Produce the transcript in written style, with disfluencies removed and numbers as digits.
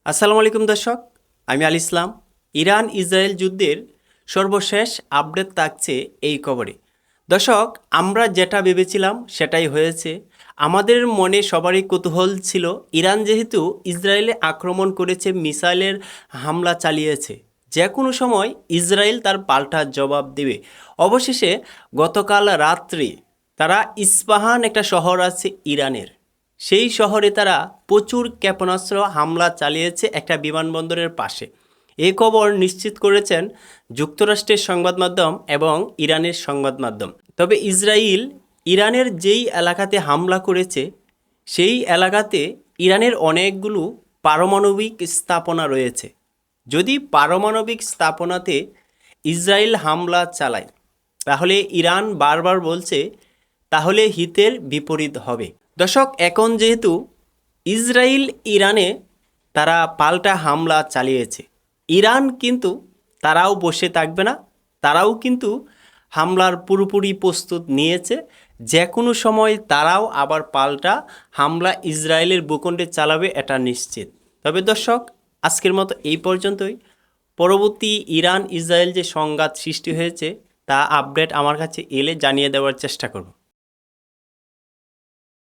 আসসালামু আলাইকুম দর্শক, আমি আল ইসলাম। ইরান ইসরায়েল যুদ্ধের সর্বশেষ আপডেট থাকছে এই খবরে। দর্শক, আমরা যেটা ভেবেছিলাম সেটাই হয়েছে। আমাদের মনে সবারই কৌতূহল ছিল, ইরান যেহেতু ইসরায়েলে আক্রমণ করেছে, মিসাইলের হামলা চালিয়েছে, যে কোনো সময় ইসরায়েল তার পাল্টা জবাব দেবে। অবশেষে গতকাল রাত্রে তারা ইস্পাহান, একটা শহর আছে ইরানের, সেই শহরে তারা প্রচুর ক্ষেপণাস্ত্র হামলা চালিয়েছে একটা বিমানবন্দরের পাশে। এই খবর নিশ্চিত করেছেন যুক্তরাষ্ট্রের সংবাদ মাধ্যম এবং ইরানের সংবাদ মাধ্যম। তবে ইসরায়েল ইরানের যেই এলাকাতে হামলা করেছে, সেই এলাকাতে ইরানের অনেকগুলো পারমাণবিক স্থাপনা রয়েছে। যদি পারমাণবিক স্থাপনাতে ইসরায়েল হামলা চালায়, তাহলে ইরান বারবার বলছে তাহলে হিতের বিপরীত হবে। দর্শক, এখন যেহেতু ইসরায়েল ইরানে তারা পাল্টা হামলা চালিয়েছে, ইরান কিন্তু তারাও বসে থাকবে না, তারাও কিন্তু হামলার পুরোপুরি প্রস্তুত নিয়েছে। যে কোনো সময় তারাও আবার পাল্টা হামলা ইসরায়েলের ভূখণ্ডে চালাবে, এটা নিশ্চিত। তবে দর্শক, আজকের মতো এই পর্যন্তই। পরবর্তী ইরান ইসরায়েল যে সংঘাত সৃষ্টি হয়েছে তা আপডেট আমার কাছে এলে জানিয়ে দেওয়ার চেষ্টা করব।